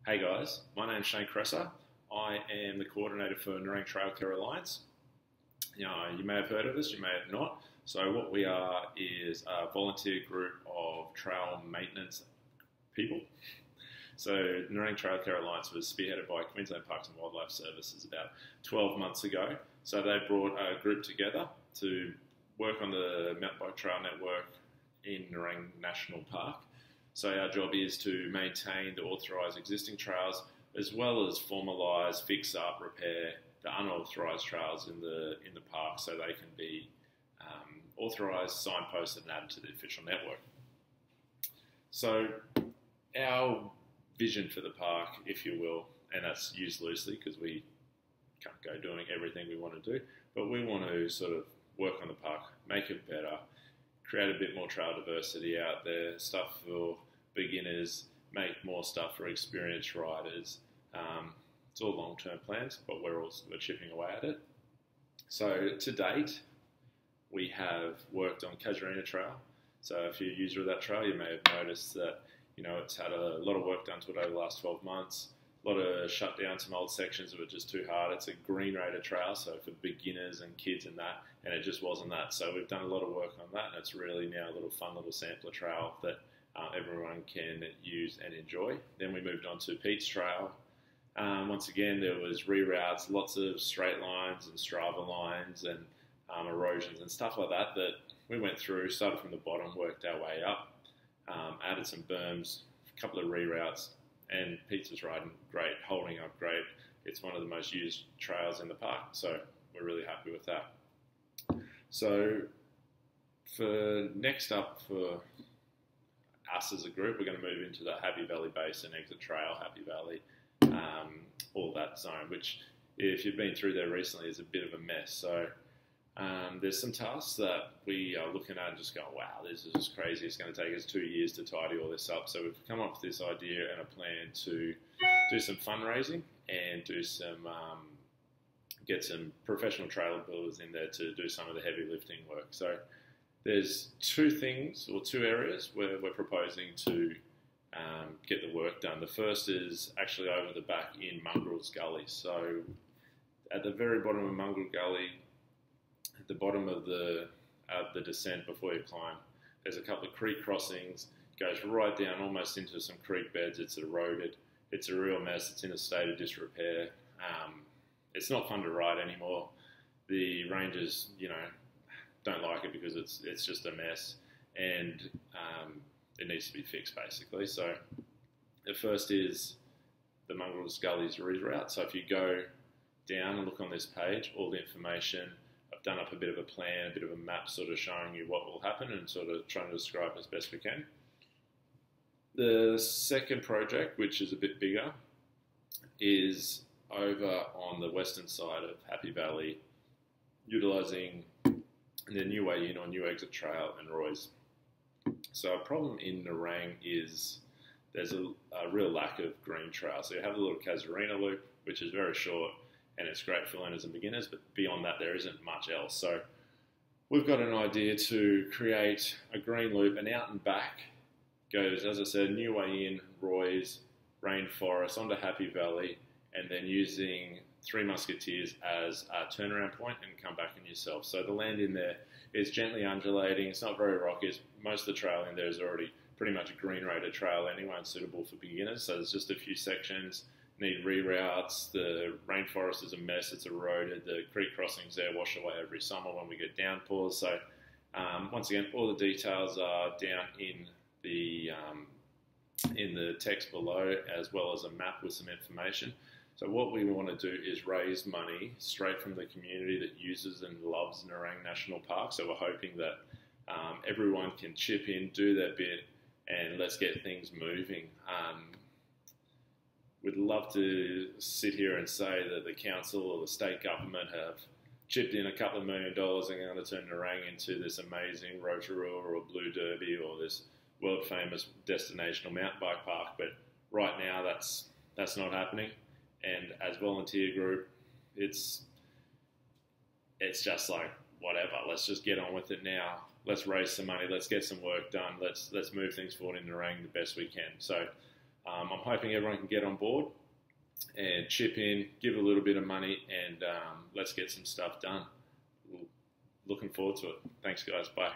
Hey guys, my name's Shane Cresser. I am the coordinator for Nerang Trail Care Alliance. You may have heard of us, you may have not. So what we are is a volunteer group of trail maintenance people. So Nerang Trail Care Alliance was spearheaded by Queensland Parks and Wildlife Services about 12 months ago. So they brought a group together to work on the mountain bike trail network in Nerang National Park. So our job is to maintain the authorised existing trails as well as formalise, fix up, repair the unauthorised trails in the park so they can be authorised, signposted and added to the official network. So our vision for the park, if you will, and that's used loosely because we can't go doing everything we want to do, but we want to sort of work on the park, make it better, create a bit more trail diversity out there, stuff for beginners, make more stuff for experienced riders. It's all long-term plans, but we're chipping away at it. So to date, we have worked on Casuarina Trail. So if you're a user of that trail, you may have noticed that it's had a lot of work done to it over the last 12 months. A lot of shut down some old sections that were just too hard. It's a green rated trail, so for beginners and kids and that, and it just wasn't that. So we've done a lot of work on that, and it's really now a little fun little sampler trail that everyone can use and enjoy. Then we moved on to Pete's Trail. Once again, there was reroutes, lots of straight lines and Strava lines and erosions and stuff like that we went through, started from the bottom, worked our way up, added some berms, a couple of reroutes, and Pete's was riding great, holding up great. It's one of the most used trails in the park, so we're really happy with that. So for next up for us as a group, we're going to move into the Happy Valley Basin, Exit Trail, Happy Valley, all that zone, which if you've been through there recently is a bit of a mess. So there's some tasks that we are looking at and just going, wow, this is just crazy. It's going to take us 2 years to tidy all this up. So we've come up with this idea and a plan to do some fundraising and do some get some professional trail builders in there to do some of the heavy lifting work. So there's two areas where we're proposing to get the work done. The first is actually over the back in Mongrels Gully. So at the very bottom of Mongrel Gully, at the bottom of the descent before you climb, there's a couple of creek crossings. It goes right down almost into some creek beds. It's eroded. It's a real mess. It's in a state of disrepair. It's not fun to ride anymore. The rangers, don't like it because it's just a mess, and it needs to be fixed basically. So the first is the Mongrels Gully's reroute. So if you go down and look on this page, all the information. I've done up a bit of a plan, a bit of a map sort of showing you what will happen and sort of trying to describe as best we can. The second project, which is a bit bigger, is over on the western side of Happy Valley, utilising the New Way In or New Exit Trail and Roy's. So a problem in Nerang is there's a real lack of green trail. So you have a little Casuarina loop, which is very short, and it's great for learners and beginners, but beyond that there isn't much else. So we've got an idea to create a green loop, and out and back goes, as I said, New Way In, Roy's, Rainforest, onto Happy Valley, and then using 3 Musketeers as a turnaround point and come back in yourself. So the land in there is gently undulating. It's not very rocky. Most of the trail in there is already pretty much a green rated trail anyway and suitable for beginners. So there's just a few sections need reroutes. The rainforest is a mess. It's eroded. The creek crossings there wash away every summer when we get downpours. So once again, all the details are down in the text below, as well as a map with some information. So what we want to do is raise money straight from the community that uses and loves Nerang National Park. So we're hoping that everyone can chip in, do their bit, and let's get things moving. We'd love to sit here and say that the council or the state government have chipped in a couple of $1 million and going to turn Nerang into this amazing Rotorua or Blue Derby or this world famous destination or mountain bike park. But right now that's not happening. And as volunteer group, it's just like, whatever, let's just get on with it now. Let's raise some money. Let's get some work done. Let's move things forward in Nerang the best we can. So I'm hoping everyone can get on board and chip in, give a little bit of money, and let's get some stuff done. Looking forward to it. Thanks, guys. Bye.